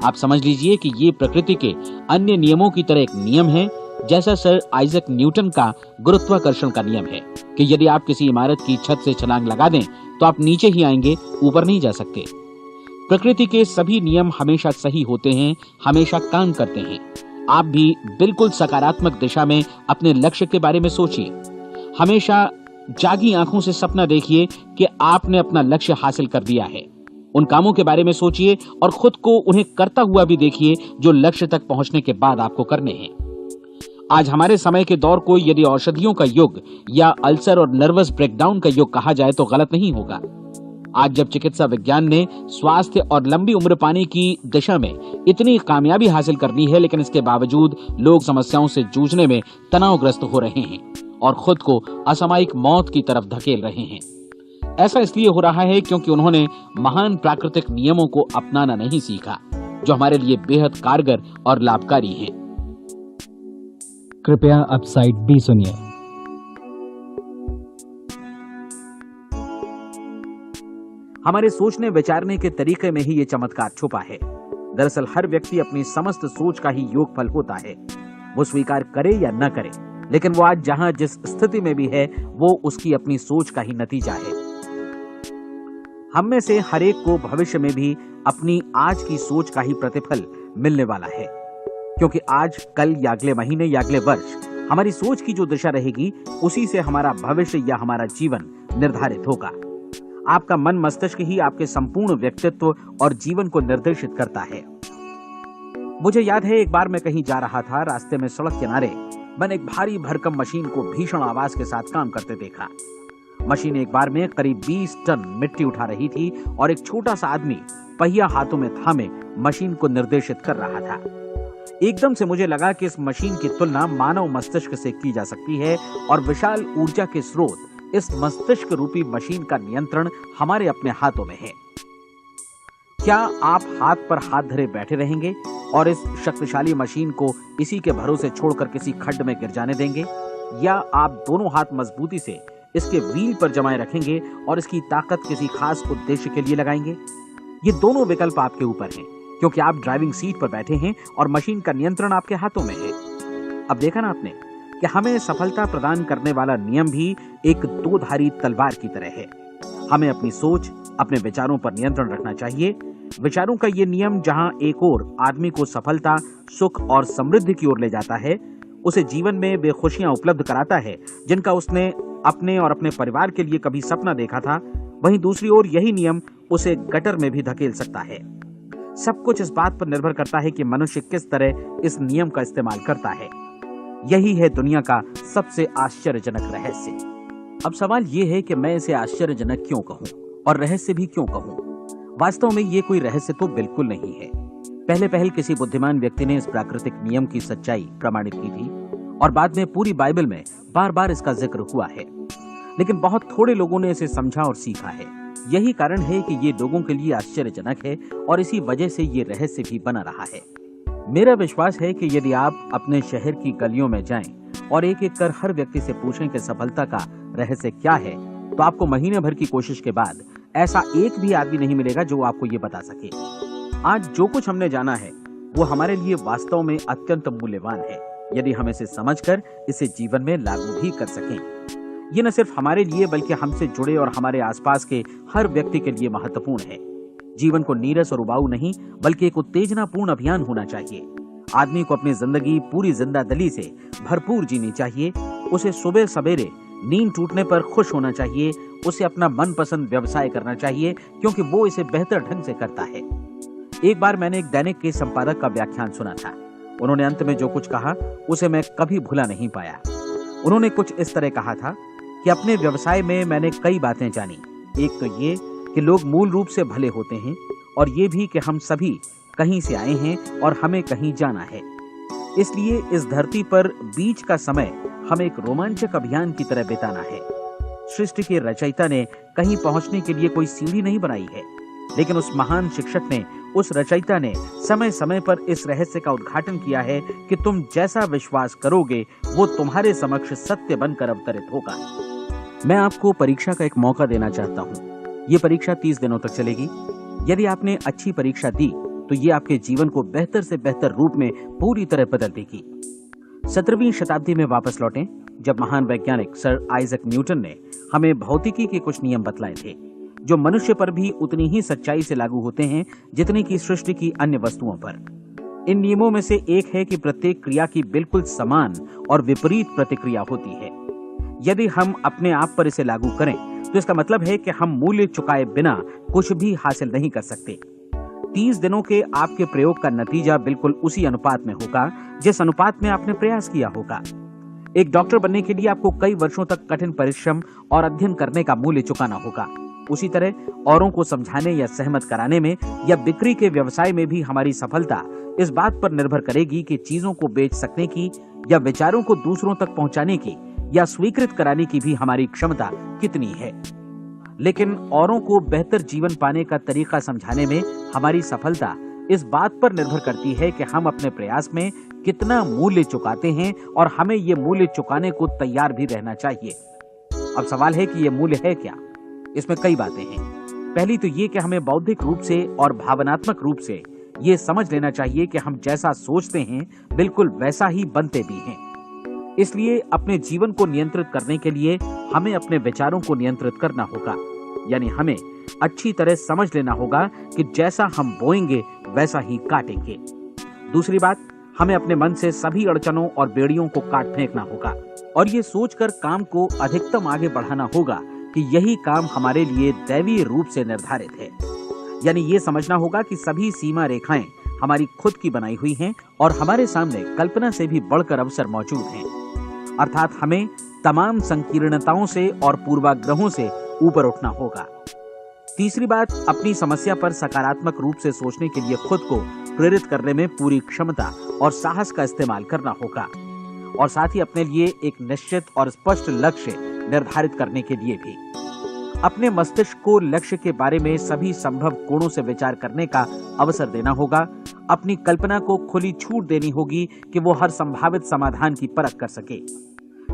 आप समझ लीजिए कि ये प्रकृति के अन्य नियमों की तरह एक नियम है, जैसा सर आइजक न्यूटन का गुरुत्वाकर्षण का नियम है कि यदि आप किसी इमारत की छत से छलांग लगा दें तो आप नीचे ही आएंगे, ऊपर नहीं जा सकते। प्रकृति के सभी नियम हमेशा सही होते हैं, हमेशा काम करते हैं। आप भी बिल्कुल सकारात्मक दिशा में अपने लक्ष्य के बारे में सोचिए। हमेशा जागी आंखों से सपना देखिए कि आपने अपना लक्ष्य हासिल कर दिया है। उन कामों के बारे में सोचिए और खुद को उन्हें करता हुआ भी देखिए जो लक्ष्य तक पहुंचने के बाद आपको करने हैं। आज हमारे समय के दौर को यदि औषधियों का युग या अल्सर और नर्वस ब्रेकडाउन का युग कहा जाए तो गलत नहीं होगा। आज जब चिकित्सा विज्ञान ने स्वास्थ्य और लंबी उम्र पाने की दिशा में इतनी कामयाबी हासिल कर ली है, लेकिन इसके बावजूद लोग समस्याओं से जूझने में तनावग्रस्त हो रहे हैं और खुद को असामयिक मौत की तरफ धकेल रहे हैं। ऐसा इसलिए हो रहा है क्योंकि उन्होंने महान प्राकृतिक नियमों को अपनाना नहीं सीखा, जो हमारे लिए बेहद कारगर और लाभकारी हैं। कृपया अब साइड बी सुनिए। हमारे सोचने विचारने के तरीके में ही ये चमत्कार छुपा है। दरअसल हर व्यक्ति अपनी समस्त सोच का ही योगफल होता है, वो स्वीकार करे या न करे, लेकिन वो आज जहां जिस स्थिति में भी है वो उसकी अपनी सोच का ही नतीजा है। हम में से हर एक को भविष्य में भी अपनी आज की सोच का ही प्रतिफल मिलने वाला है, क्योंकि आज, कल या अगले महीने या अगले वर्ष हमारी सोच की जो दिशा रहेगी उसी से हमारा भविष्य या हमारा जीवन निर्धारित होगा। आपका मन मस्तिष्क ही आपके संपूर्ण व्यक्तित्व और जीवन को निर्देशित करता है। मुझे याद है एक बार मैं कहीं जा रहा था, रास्ते में सड़क किनारे मैंने एक भारी भरकम मशीन को भीषण आवाज के साथ काम करते देखा। मशीन एक बार में करीब 20 टन मिट्टी उठा रही थी और एक छोटा सा आदमी पहिया हाथों में थामे मशीन को निर्देशित कर रहा था। एकदम से मुझे लगा कि इस मशीन की तुलना मानव मस्तिष्क से की जा सकती है और विशाल ऊर्जा के स्रोत इस मस्तिष्क रूपी मशीन का नियंत्रण हमारे अपने हाथों में है। क्या आप हाथ पर हाथ धरे बैठे रहेंगे और इस शक्तिशाली मशीन को इसी के भरोसे छोड़कर किसी खड्ड में गिर जाने देंगे, या आप दोनों हाथ मजबूती से इसके व्हील पर जमाए रखेंगे और इसकी ताकत किसी खास उद्देश्य के लिए लगाएंगे? ये दोनों विकल्प आपके ऊपर हैं, क्योंकि आप ड्राइविंग सीट पर बैठे हैं और मशीन का नियंत्रण आपके हाथों में है। अब देखा ना आपने कि हमें सफलता प्रदान करने वाला नियम भी एक दो-धारी तलवार की तरह है। हमें अपनी सोच, अपने विचारों पर नियंत्रण रखना चाहिए। विचारों का ये नियम जहां एक ओर आदमी को सफलता, सुख और समृद्धि की ओर ले जाता है, उसे जीवन में वे खुशियां उपलब्ध कराता है जिनका उसने अपने और अपने परिवार के लिए कभी सपना देखा था, वहीं दूसरी ओर यही नियम उसे गटर में भी धकेल सकता है। सब कुछ इस बात पर निर्भर करता है कि मनुष्य किस तरह इस नियम का इस्तेमाल करता है। यही है दुनिया का सबसे आश्चर्यजनक रहस्य। अब सवाल यह है कि मैं इसे आश्चर्यजनक क्यों कहूं और रहस्य भी क्यों कहूं? वास्तव में ये कोई रहस्य तो बिल्कुल नहीं है। पहले पहल किसी बुद्धिमान व्यक्ति ने इस प्राकृतिक नियम की सच्चाई प्रमाणित की थी और बाद में पूरी बाइबल में बार बार इसका जिक्र हुआ है, लेकिन बहुत थोड़े लोगों ने इसे समझा और सीखा है। यही कारण है कि ये लोगों के लिए आश्चर्यजनक है और इसी वजह से ये रहस्य भी बना रहा है। मेरा विश्वास है कि यदि आप अपने शहर की गलियों में जाएं और एक एक कर हर व्यक्ति से पूछें कि सफलता का रहस्य क्या है, तो आपको महीने भर की कोशिश के बाद ऐसा एक भी आदमी नहीं मिलेगा जो आपको ये बता सके। आज जो कुछ हमने जाना है वो हमारे लिए वास्तव में अत्यंत मूल्यवान है, यदि हम इसे समझकर इसे जीवन में लागू भी कर सकें। ये न सिर्फ हमारे लिए बल्कि हमसे जुड़े और हमारे आसपास के हर व्यक्ति के लिए महत्वपूर्ण है। जीवन को नीरस और उबाऊ नहीं बल्कि एक उत्तेजनापूर्ण अभियान होना चाहिए। आदमी को अपनी जिंदगी पूरी जिंदादिली से भरपूर जीनी चाहिए। उसे सुबह सवेरे नींद टूटने पर खुश होना चाहिए। उसे अपना मनपसंद व्यवसाय करना चाहिए, क्योंकि वो इसे बेहतर ढंग से करता है। एक बार मैंने एक दैनिक के संपादक का व्याख्यान सुना था। उन्होंने अंत में जो कुछ कहा उसे मैं कभी भुला नहीं पाया। उन्होंने कुछ इस तरह कहा था कि अपने व्यवसाय में मैंने कई बातें जानी। एक तो ये कि लोग मूल रूप से भले होते हैं, और ये भी कि हम सभी कहीं से आए हैं और हमें कहीं जाना है। इसलिए इस धरती पर बीच का समय हमें एक रोमांचक अभियान की तरह बिताना है। सृष्टि के रचयिता ने कहीं पहुंचने के लिए कोई सीढ़ी नहीं बनाई है, लेकिन उस महान शिक्षक ने, उस रचयिता ने समय समय पर इस रहस्य का उद्घाटन किया है कि तुम जैसा विश्वास करोगे वो तुम्हारे समक्ष सत्य बनकर अवतरित होगा। मैं आपको परीक्षा का एक मौका देना चाहता हूँ। ये परीक्षा 30 दिनों तक चलेगी। यदि आपने अच्छी परीक्षा दी तो ये आपके जीवन को बेहतर से बेहतर रूप में पूरी तरह बदल देगी। 17वीं शताब्दी में वापस लौटें, जब महान वैज्ञानिक सर आइजक न्यूटन ने हमें भौतिकी के कुछ नियम बतलाए थे, जो मनुष्य पर भी उतनी ही सच्चाई से लागू होते हैं जितनी की सृष्टि की अन्य वस्तुओं पर। इन नियमों में से एक है कि प्रत्येक क्रिया की बिल्कुल समान और विपरीत प्रतिक्रिया होती है। यदि हम अपने आप पर इसे लागू करें तो इसका मतलब है कि हम मूल्य चुकाए बिना कुछ भी हासिल नहीं कर सकते। 30 दिनों के आपके प्रयोग का नतीजा बिल्कुल उसी अनुपात में होगा जिस अनुपात में आपने प्रयास किया होगा। एक डॉक्टर बनने के लिए आपको कई वर्षों तक कठिन परिश्रम और अध्ययन करने का मूल्य चुकाना होगा। उसी तरह औरों को समझाने या सहमत कराने में या बिक्री के व्यवसाय में भी हमारी सफलता इस बात पर निर्भर करेगी कि चीजों को बेच सकने की या विचारों को दूसरों तक पहुंचाने की या स्वीकृत कराने की भी हमारी क्षमता कितनी है। लेकिन औरों को बेहतर जीवन पाने का तरीका समझाने में हमारी सफलता इस बात पर निर्भर करती है कि हम अपने प्रयास में कितना मूल्य चुकाते हैं, और हमें ये मूल्य चुकाने को तैयार भी रहना चाहिए। अब सवाल है कि ये मूल्य है क्या? इसमें कई बातें हैं। पहली तो ये कि हमें बौद्धिक रूप से और भावनात्मक रूप से ये समझ लेना चाहिए कि हम जैसा सोचते हैं बिल्कुल वैसा ही बनते भी हैं। इसलिए अपने जीवन को नियंत्रित करने के लिए हमें अपने विचारों को नियंत्रित करना होगा। यानी हमें अच्छी तरह समझ लेना होगा कि जैसा हम बोएंगे वैसा ही काटेंगे। दूसरी बात, हमें अपने मन से सभी अड़चनों और बेड़ियों को काट फेंकना होगा और ये सोचकर काम को अधिकतम आगे बढ़ाना होगा कि यही काम हमारे लिए दैवीय रूप से निर्धारित है। यानी ये समझना होगा कि सभी सीमा रेखाएं हमारी खुद की बनाई हुई हैं और हमारे सामने कल्पना से भी बढ़कर अवसर मौजूद हैं। अर्थात हमें तमाम संकीर्णताओं से और पूर्वाग्रहों से ऊपर उठना होगा। तीसरी बात, अपनी समस्या पर सकारात्मक रूप से सोचने के लिए खुद को प्रेरित करने में पूरी क्षमता और साहस का इस्तेमाल करना होगा, और साथ ही अपने लिए एक निश्चित और स्पष्ट लक्ष्य निर्धारित करने के लिए भी। अपने मस्तिष्क को लक्ष्य के बारे में सभी संभव कोणों से विचार करने का अवसर देना होगा। अपनी कल्पना को खुली छूट देनी होगी कि वो हर संभावित समाधान की परख कर सके।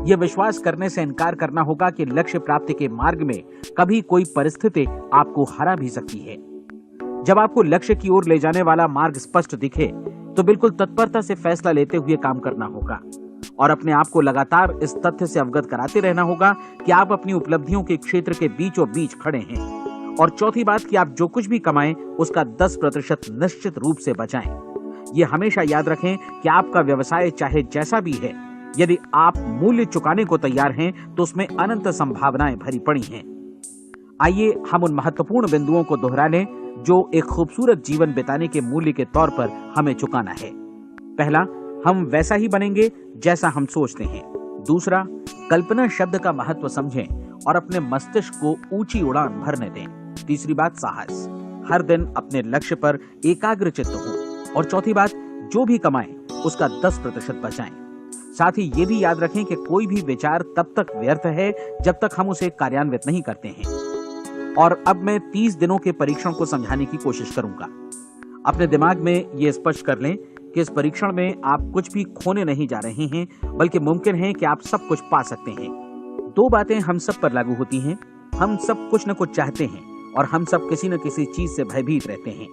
यह विश्वास करने से इनकार करना होगा कि लक्ष्य प्राप्ति के मार्ग में कभी कोई परिस्थिति आपको हरा भी सकती है। जब आपको लक्ष्य की ओर ले जाने वाला मार्ग स्पष्ट दिखे तो बिल्कुल तत्परता से फैसला लेते हुए काम करना होगा और अपने आप को लगातार इस तथ्य से अवगत कराते रहना होगा कि आप अपनी उपलब्धियों के क्षेत्र के बीचों बीच खड़े हैं। और चौथी बात कि आप जो कुछ भी कमाएं उसका 10% निश्चित रूप से बचाएं। ये हमेशा याद रखें कि आपका व्यवसाय चाहे जैसा भी है, यदि आप मूल्य चुकाने को तैयार हैं तो उसमें अनंत संभावनाएं भरी पड़ी हैं। आइए हम उन महत्वपूर्ण बिंदुओं को दोहरा लें जो एक खूबसूरत जीवन बिताने के मूल्य के तौर पर हमें चुकाना है। पहला, हम वैसा ही बनेंगे जैसा हम सोचते हैं। दूसरा, कल्पना शब्द का महत्व समझें और अपने मस्तिष्क को ऊंची उड़ान भरने दें। तीसरी बात, साहस, हर दिन अपने लक्ष्य पर एकाग्रचित्त हो। और चौथी बात, जो भी कमाएं उसका 10% बचाएं। साथ ही ये भी याद रखें कि कोई भी विचार तब तक व्यर्थ है जब तक हम उसे कार्यान्वित नहीं करते हैं। और अब मैं 30 दिनों के परीक्षण को समझाने की कोशिश करूंगा। अपने दिमाग में ये स्पष्ट कर लें कि इस परीक्षण में आप कुछ भी खोने नहीं जा रहे हैं, बल्कि मुमकिन है कि आप सब कुछ पा सकते हैं। 2 बातें हम सब पर लागू होती हैं। हम सब कुछ न कुछ चाहते हैं और हम सब किसी न किसी चीज से भयभीत रहते हैं।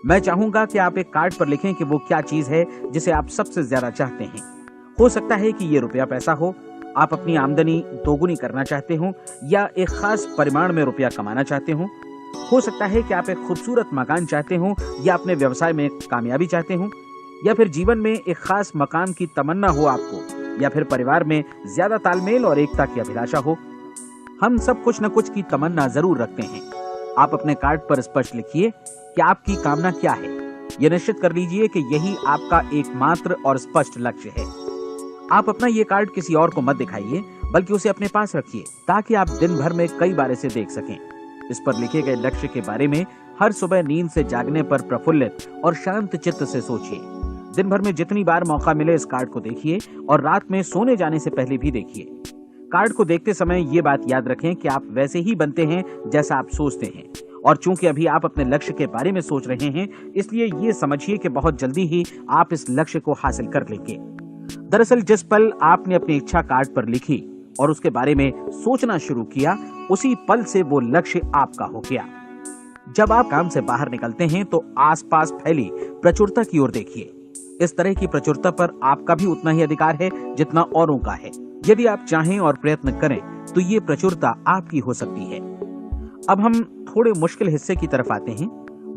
मैं चाहूंगा कि आप एक कार्ड पर लिखें कि वो क्या चीज है जिसे आप सबसे ज्यादा चाहते हैं। हो सकता है कि ये रुपया पैसा हो, आप अपनी आमदनी दोगुनी करना चाहते हो, या एक खास परिमाण में रुपया कमाना चाहते हो सकता है कि आप एक खूबसूरत मकान चाहते हो, या अपने व्यवसाय में कामयाबी चाहते हो, या फिर जीवन में एक खास मकाम की तमन्ना हो आपको, या फिर परिवार में ज्यादा तालमेल और एकता की अभिलाषा हो। हम सब कुछ न कुछ की तमन्ना जरूर रखते हैं। आप अपने कार्ड पर स्पष्ट लिखिए कि आपकी कामना क्या है। यह निश्चित कर लीजिए कि यही आपका एकमात्र और स्पष्ट लक्ष्य है। आप अपना ये कार्ड किसी और को मत दिखाइए, बल्कि उसे अपने पास रखिए ताकि आप दिन भर में कई बार इसे देख सकें। इस पर लिखे गए लक्ष्य के बारे में हर सुबह नींद से जागने पर प्रफुल्लित और शांत चित्त से सोचिए। दिन भर में जितनी बार मौका मिले इस कार्ड को देखिए और रात में सोने जाने से पहले भी देखिए। कार्ड को देखते समय ये बात याद रखें कि आप वैसे ही बनते हैं जैसा आप सोचते हैं। और चूंकि अभी आप अपने लक्ष्य के बारे में सोच रहे हैं, इसलिए ये समझिए कि बहुत जल्दी ही आप इस लक्ष्य को हासिल कर लेंगे। दरअसल जिस पल आपने अपनी इच्छा कार्ड पर लिखी और उसके बारे में सोचना शुरू किया, उसी पल से वो लक्ष्य आपका हो गया। जब आप काम से बाहर निकलते हैं तो आसपास फैली प्रचुरता की ओर देखिए। इस तरह की प्रचुरता पर आपका भी उतना ही अधिकार है जितना औरों का है। यदि आप चाहें और प्रयत्न करें तो ये प्रचुरता आपकी हो सकती है। अब हम थोड़े मुश्किल हिस्से की तरफ आते हैं।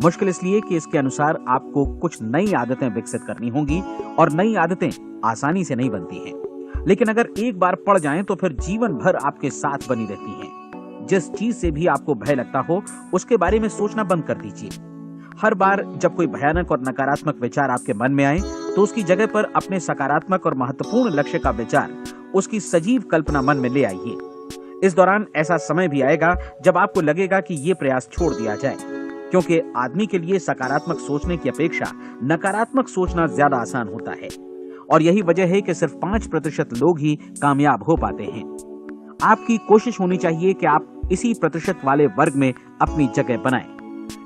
मुश्किल इसलिए कि इसके अनुसार आपको कुछ नई आदतें विकसित करनी होंगी और नई आदतें आसानी से नहीं बनती हैं, लेकिन अगर एक बार पड़ जाएं तो फिर जीवन भर आपके साथ बनी रहती हैं। जिस चीज से भी आपको भय लगता हो उसके बारे में सोचना बंद कर दीजिए। हर बार जब कोई भयानक और नकारात्मक विचार आपके मन में आए तो उसकी जगह पर अपने सकारात्मक और महत्वपूर्ण लक्ष्य का विचार, उसकी सजीव कल्पना मन में ले आइए। इस दौरान ऐसा समय भी आएगा जब आपको लगेगा कि ये प्रयास छोड़ दिया जाए, क्योंकि आदमी के लिए सकारात्मक सोचने की अपेक्षा नकारात्मक सोचना ज्यादा आसान होता है। और यही वजह है कि सिर्फ 5% लोग ही कामयाब हो पाते हैं। आपकी कोशिश होनी चाहिए कि आप इसी प्रतिशत वाले वर्ग में अपनी जगह बनाएं।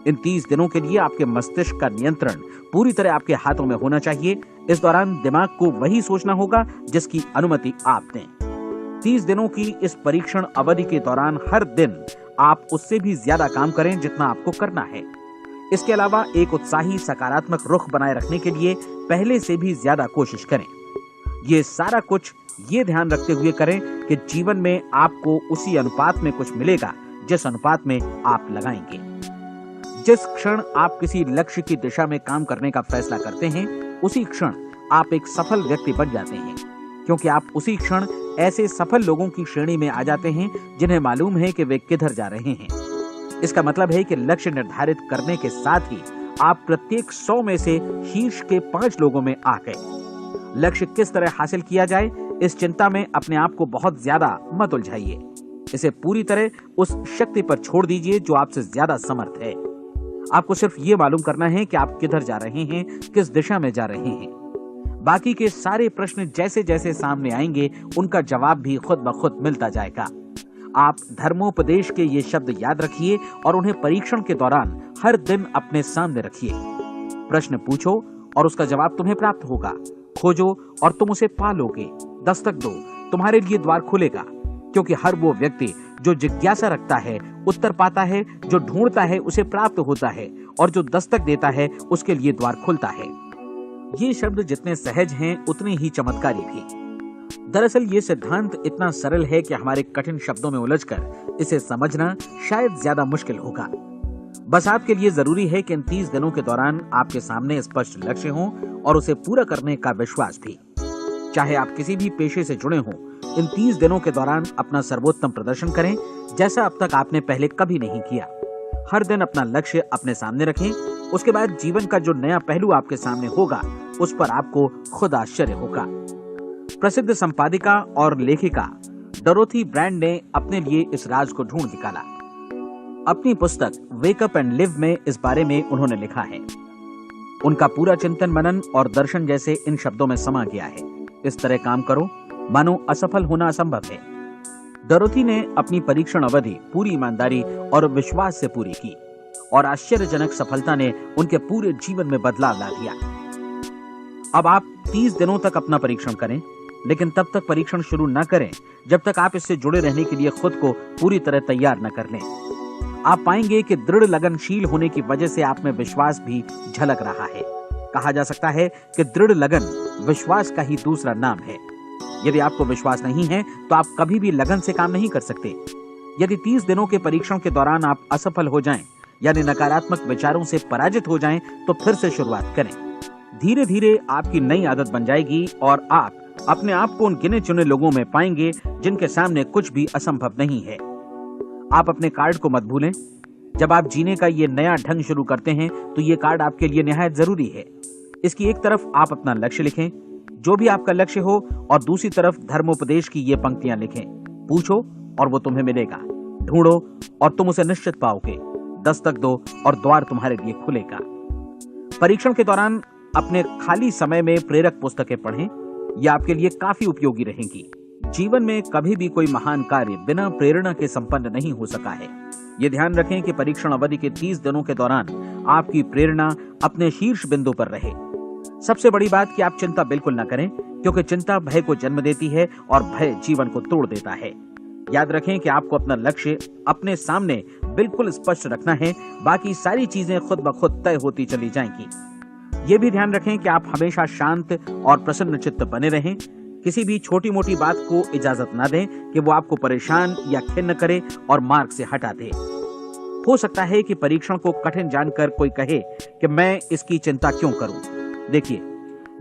इन 30 दिनों के लिए आपके मस्तिष्क का नियंत्रण पूरी तरह आपके हाथों में होना चाहिए। इस दौरान दिमाग को वही सोचना होगा जिसकी अनुमति आप दें। 30 दिनों की इस परीक्षण अवधि के दौरान हर दिन आप उससे भी ज्यादा काम करें जितना आपको करना है। इसके अलावा एक उत्साही सकारात्मक रुख बनाए रखने के लिए पहले से भी ज्यादा कोशिश करें। ये सारा कुछ ये ध्यान रखते हुए करें कि जीवन में आपको उसी अनुपात में कुछ मिलेगा जिस अनुपात में आप लगाएंगे। जिस क्षण आप किसी लक्ष्य की दिशा में काम करने का फैसला करते हैं, उसी क्षण आप एक सफल व्यक्ति बन जाते हैं, क्योंकि आप उसी क्षण ऐसे सफल लोगों की श्रेणी में आ जाते हैं जिन्हें मालूम है कि वे किधर जा रहे हैं। इसका मतलब है कि लक्ष्य निर्धारित करने के साथ ही आप प्रत्येक 100 में से शीर्ष के 5 लोगों में आ गए। लक्ष्य किस तरह हासिल किया जाए, इस चिंता में अपने आप को बहुत ज्यादा मत उलझाइए। इसे पूरी तरह उस शक्ति पर छोड़ दीजिए जो आपसे ज्यादा समर्थ है। आपको सिर्फ ये मालूम करना है कि आप किधर जा रहे हैं, किस दिशा में जा रहे हैं। बाकी के सारे प्रश्न जैसे जैसे सामने आएंगे, उनका जवाब भी खुद ब खुद मिलता जाएगा। आप धर्मोपदेश के ये शब्द याद रखिए और उन्हें परीक्षण के दौरान हर दिन अपने सामने रखिए। प्रश्न पूछो और उसका जवाब तुम्हें प्राप्त होगा। खोजो और तुम उसे पा लोगे। दस्तक दो, तुम्हारे लिए द्वार खुलेगा, क्योंकि हर वो व्यक्ति जो जिज्ञासा रखता है उत्तर पाता है, जो ढूंढता है उसे प्राप्त होता है, और जो दस्तक देता है उसके लिए द्वार खुलता है। ये शब्द जितने सहज हैं उतने ही चमत्कारी भी। दरअसल ये सिद्धांत इतना सरल है कि हमारे कठिन शब्दों में उलझकर इसे समझना शायद ज्यादा मुश्किल होगा। बस आपके लिए जरूरी है कि इन 30 दिनों के दौरान आपके सामने स्पष्ट लक्ष्य हो और उसे पूरा करने का विश्वास भी। चाहे आप किसी भी पेशे से जुड़े हों, इन 30 दिनों के दौरान अपना सर्वोत्तम प्रदर्शन करें, जैसा अब तक आपने पहले कभी नहीं किया। हर दिन अपना लक्ष्य अपने सामने रखें। उसके बाद जीवन का जो नया पहलू आपके सामने होगा उस पर आपको खुद आश्चर्य होगा। प्रसिद्ध संपादिका और लेखिका डोरोथी ब्रैंड ने अपने लिए इस राज को ढूंढ निकाला। अपनी पुस्तक वेक अप एंड लिव में इस बारे में उन्होंने लिखा है। उनका पूरा चिंतन मनन और दर्शन जैसे इन शब्दों में समा गया है। इस तरह काम करो मानो असफल होना असंभव है। डोरोथी ने अपनी परीक्षण अवधि पूरी ईमानदारी और विश्वास से पूरी की और आश्चर्यजनक सफलता ने उनके पूरे जीवन में बदलाव ला दिया। अब आप 30 दिनों तक अपना परीक्षण करें, लेकिन तब तक परीक्षण शुरू न करें जब तक आप इससे जुड़े रहने के लिए खुद को पूरी तरह तैयार न कर लें। आप पाएंगे कि दृढ़ लगनशील होने की वजह से आप में विश्वास भी झलक रहा है। कहा जा सकता है कि दृढ़ लगन विश्वास का ही दूसरा नाम है। यदि आपको विश्वास नहीं है तो आप कभी भी लगन से काम नहीं कर सकते। यदि 30 दिनों के परीक्षण के दौरान आप असफल हो जाएं, यानी नकारात्मक विचारों से पराजित हो जाएं, तो फिर से शुरुआत करें। धीरे धीरे आपकी नई आदत बन जाएगी और आप अपने आप को उन गिने चुने लोगों में पाएंगे जिनके सामने कुछ भी असंभव नहीं है। आप अपने कार्ड को मत भूलें। जब आप जीने का ये नया ढंग शुरू करते हैं तो ये कार्ड आपके लिए निहायत जरूरी है। इसकी एक तरफ आप अपना लक्ष्य लिखें, जो भी आपका लक्ष्य हो, और दूसरी तरफ धर्मोपदेश की ये पंक्तियां लिखें। पूछो और वो तुम्हें मिलेगा, ढूंढो और तुम उसे निश्चित पाओगे, दस्तक दो और द्वार तुम्हारे लिए खुलेगा। परीक्षण के दौरान अपने खाली समय में प्रेरक पुस्तकें पढ़ें। ये आपके लिए काफी उपयोगी रहेंगी। जीवन में कभी भी कोई महान कार्य बिना प्रेरणा के संपन्न नहीं हो सका है। ये ध्यान रखें कि परीक्षण अवधि के 30 दिनों के दौरान आपकी प्रेरणा अपने शीर्ष बिंदु पर रहे। सबसे बड़ी बात कि आप चिंता बिल्कुल न करें, क्योंकि चिंता भय को जन्म देती है और भय जीवन को तोड़ देता है। याद रखें कि आपको अपना लक्ष्य अपने सामने बिल्कुल स्पष्ट रखना है, बाकी सारी चीजें खुद ब खुद तय होती चली जाएंगी। ये भी ध्यान रखें कि आप हमेशा शांत और प्रसन्न चित्त बने रहें। किसी भी छोटी मोटी बात को इजाजत ना दें कि वो आपको परेशान या खिन्न करे और मार्ग से हटा दे। हो सकता है कि परीक्षण को कठिन जानकर कोई कहे कि मैं इसकी चिंता क्यों करूं। देखिए,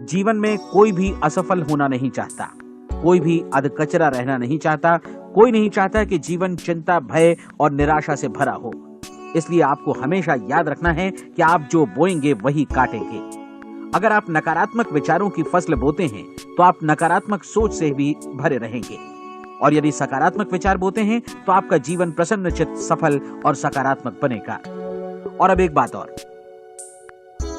जीवन में कोई भी असफल होना नहीं चाहता, कोई भी अधकचरा रहना नहीं चाहता, कोई नहीं चाहता कि जीवन चिंता, भय और निराशा से भरा हो। इसलिए आपको हमेशा याद रखना है कि आप जो बोएंगे वही काटेंगे। अगर आप नकारात्मक विचारों की फसल बोते हैं तो आप नकारात्मक सोच से भी भरे रहेंगे, और यदि सकारात्मक विचार बोते हैं तो आपका जीवन प्रसन्नचित्त, सफल और सकारात्मक बनेगा। और अब एक बात और,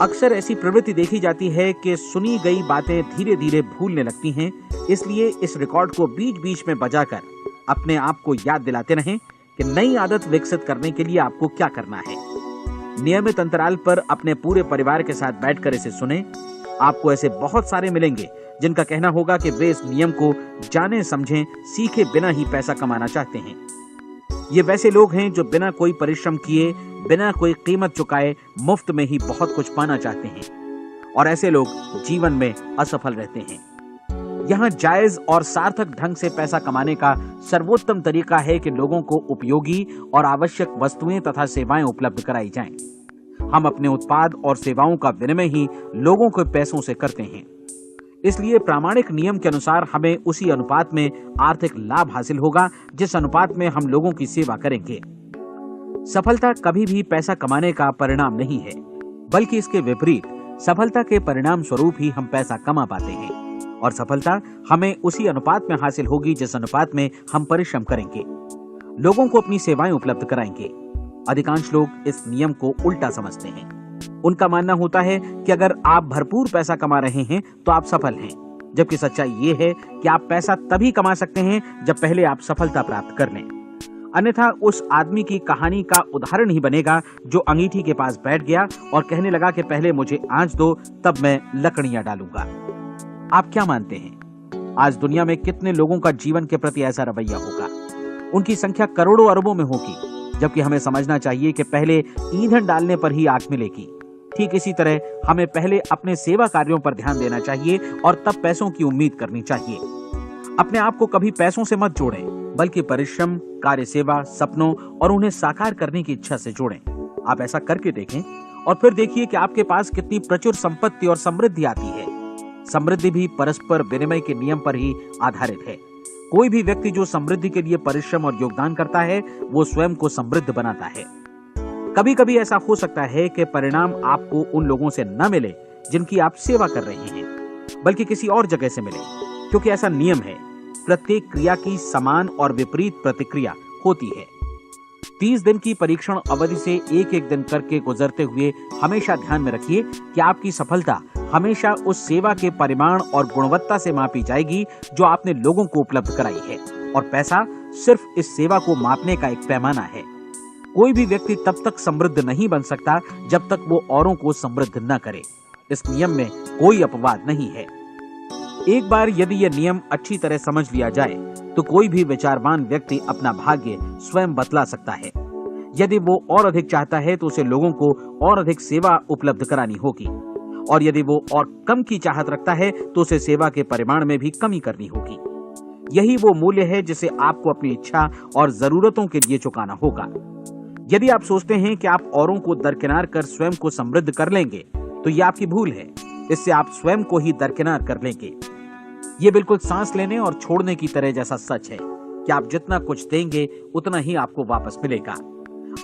अक्सर ऐसी प्रवृत्ति देखी जाती है कि सुनी गई बातें धीरे धीरे भूलने लगती हैं। इसलिए इस रिकॉर्ड को बीच बीच में बजाकर अपने आप को याद दिलाते रहें कि नई आदत विकसित करने के लिए आपको क्या करना है। नियमित अंतराल पर अपने पूरे परिवार के साथ बैठकर इसे सुने। आपको ऐसे बहुत सारे मिलेंगे जिनका कहना होगा कि वे इस नियम को जाने समझें सीखे बिना ही पैसा कमाना चाहते हैं। ये वैसे लोग हैं जो बिना कोई परिश्रम किए, बिना कोई कीमत चुकाए मुफ्त में ही बहुत कुछ पाना चाहते हैं, और ऐसे लोग जीवन में असफल रहते हैं। यहाँ जायज और सार्थक ढंग से पैसा कमाने का सर्वोत्तम तरीका है कि लोगों को उपयोगी और आवश्यक वस्तुएं तथा सेवाएं उपलब्ध कराई जाएं। हम अपने उत्पाद और सेवाओं का विनिमय ही लोगों के पैसों से करते हैं। इसलिए प्रामाणिक नियम के अनुसार हमें उसी अनुपात में आर्थिक लाभ हासिल होगा जिस अनुपात में हम लोगों की सेवा करेंगे। सफलता कभी भी पैसा कमाने का परिणाम नहीं है, बल्कि इसके विपरीत सफलता के परिणाम स्वरूप ही हम पैसा कमा पाते हैं, और सफलता हमें उसी अनुपात में हासिल होगी जिस अनुपात में हम परिश्रम करेंगे, लोगों को अपनी सेवाएं उपलब्ध कराएंगे। अधिकांश लोग इस नियम को उल्टा समझते हैं। उनका मानना होता है कि अगर आप भरपूर पैसा कमा रहे हैं तो आप सफल हैं, जबकि सच्चाई ये है कि आप पैसा तभी कमा सकते हैं जब पहले आप सफलता प्राप्त कर लें। अन्यथा उस आदमी की कहानी का उदाहरण ही बनेगा जो अंगीठी के पास बैठ गया और कहने लगा कि पहले मुझे आंच दो, तब मैं लकड़ियां डालूंगा। आप क्या मानते हैं, आज दुनिया में कितने लोगों का जीवन के प्रति ऐसा रवैया होगा? उनकी संख्या करोड़ों अरबों में होगी, जबकि हमें समझना चाहिए कि पहले ईंधन डालने पर ही आग मिलेगी। ठीक इसी तरह हमें पहले अपने सेवा कार्यों पर ध्यान देना चाहिए और तब पैसों की उम्मीद करनी चाहिए। अपने आप को कभी पैसों से मत जोड़ें, बल्कि परिश्रम, कार्य सेवा, सपनों और उन्हें साकार करने की इच्छा से जोड़ें। आप ऐसा करके देखें और फिर देखिए कि आपके पास कितनी प्रचुर संपत्ति और समृद्धि आती है। समृद्धि भी परस्पर विनिमय के नियम पर ही आधारित है। कोई भी व्यक्ति जो समृद्धि के लिए परिश्रम और योगदान करता है, वो स्वयं को समृद्ध बनाता है। कभी कभी ऐसा हो सकता है कि परिणाम आपको उन लोगों से न मिले जिनकी आप सेवा कर रहे हैं, बल्कि किसी और जगह से मिले, क्योंकि ऐसा नियम है, प्रत्येक क्रिया की समान और विपरीत प्रतिक्रिया होती है। 30 दिन की परीक्षण अवधि से एक एक दिन करके गुजरते हुए हमेशा ध्यान में रखिए कि आपकी सफलता हमेशा उस सेवा के परिमाण और गुणवत्ता से मापी जाएगी जो आपने लोगों को उपलब्ध कराई है, और पैसा सिर्फ इस सेवा को मापने का एक पैमाना है। कोई भी व्यक्ति तब तक समृद्ध नहीं बन सकता जब तक वो औरों को समृद्ध न करे। इस नियम में कोई अपवाद नहीं है। एक बार यदि यह नियम अच्छी तरह समझ लिया जाए तो कोई भी विचारवान व्यक्ति अपना भाग्य स्वयं बतला सकता है। यदि वो और अधिक चाहता है तो उसे लोगों को और अधिक सेवा उपलब्ध करानी होगी, और यदि वो और कम की चाहत रखता है तो उसे सेवा के परिमाण में भी कमी करनी होगी। यही वो मूल्य है जिसे आपको अपनी इच्छा और जरूरतों के लिए चुकाना होगा। यदि आप सोचते हैं कि आप औरों को दरकिनार कर स्वयं को समृद्ध कर लेंगे तो ये आपकी भूल है। इससे आप स्वयं को ही दरकिनार कर लेंगे। ये बिल्कुल सांस लेने और छोड़ने की तरह जैसा सच है कि आप जितना कुछ देंगे उतना ही आपको वापस मिलेगा।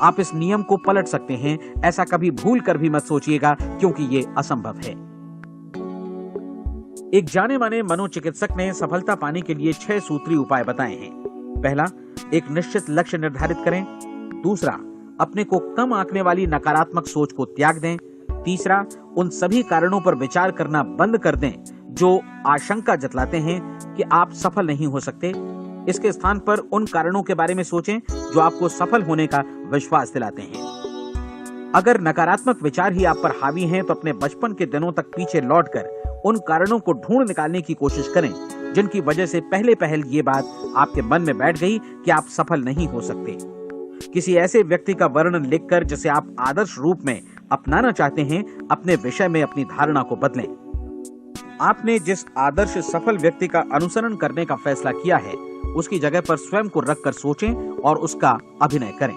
आप इस नियम को पलट सकते हैं, ऐसा कभी भूल कर भी मत सोचिएगा, क्योंकि ये असंभव है। एक जाने माने मनोचिकित्सक ने सफलता पाने के लिए 6 सूत्री उपाय बताए हैं। पहला, एक निश्चित लक्ष्य निर्धारित करें। दूसरा, अपने को कम आंकने वाली नकारात्मक सोच को त्याग दें। तीसरा, उन सभी कारणों पर विचार करना बंद कर दें जो आशंका जतलाते हैं कि आप सफल नहीं हो सकते। इसके स्थान पर उन कारणों के बारे में सोचें जो आपको सफल होने का विश्वास दिलाते हैं। अगर नकारात्मक विचार ही आप पर हावी हैं तो अपने बचपन के दिनों तक पीछे लौटकर उन कारणों को ढूंढ निकालने की कोशिश करें जिनकी वजह से पहले ये बात आपके मन में बैठ गई कि आप सफल नहीं हो सकते। किसी ऐसे व्यक्ति का वर्णन लिखकर जिसे आप आदर्श रूप में अपनाना चाहते हैं, अपने विषय में अपनी धारणा को बदलें। आपने जिस आदर्श सफल व्यक्ति का अनुसरण करने का फैसला किया है, उसकी जगह पर स्वयं को रखकर सोचें और उसका अभिनय करें।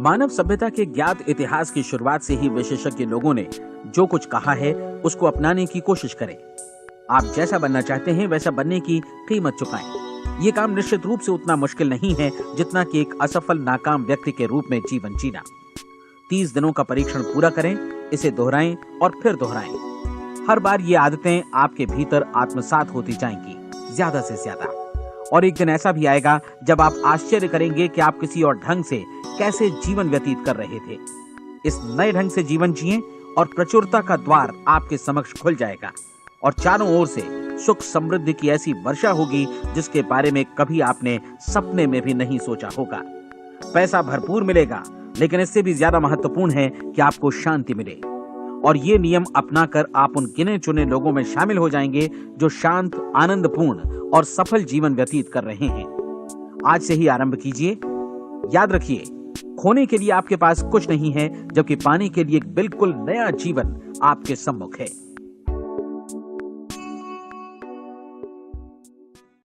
मानव सभ्यता के ज्ञात इतिहास की शुरुआत से ही विशेषज्ञ लोगों ने जो कुछ कहा है उसको अपनाने की कोशिश करें। आप जैसा बनना चाहते हैं वैसा बनने की कीमत चुकाएं। ये काम निश्चित रूप से उतना मुश्किल नहीं है जितना कि एक असफल नाकाम व्यक्ति के रूप में जीवन जीना। 30 दिनों का परीक्षण पूरा करें, इसे दोहराएं और फिर दोहराएं। हर बार ये आदतें आपके भीतर आत्मसात होती जाएंगी, ज्यादा से ज्यादा। और एक दिन ऐसा भी आएगा जब आप आश्चर्य करेंगे कि आप किसी और ढंग से कैसे जीवन व्यतीत कर रहे थे। इस नए ढंग से जीवन जिएं और प्रचुरता का द्वार आपके समक्ष खुल जाएगा और चारों ओर से सुख समृद्धि की ऐसी वर्षा होगी जिसके बारे में कभी आपने सपने में भी नहीं सोचा होगा। पैसा भरपूर मिलेगा, लेकिन इससे भी ज्यादा महत्वपूर्ण है कि आपको शांति मिले। और ये नियम अपनाकर आप उन गिने चुने लोगों में शामिल हो जाएंगे जो शांत, आनंदपूर्ण और सफल जीवन व्यतीत कर रहे हैं। आज से ही आरंभ कीजिए। याद रखिए, खोने के लिए आपके पास कुछ नहीं है, जबकि पाने के लिए एक बिल्कुल नया जीवन आपके सम्मुख है।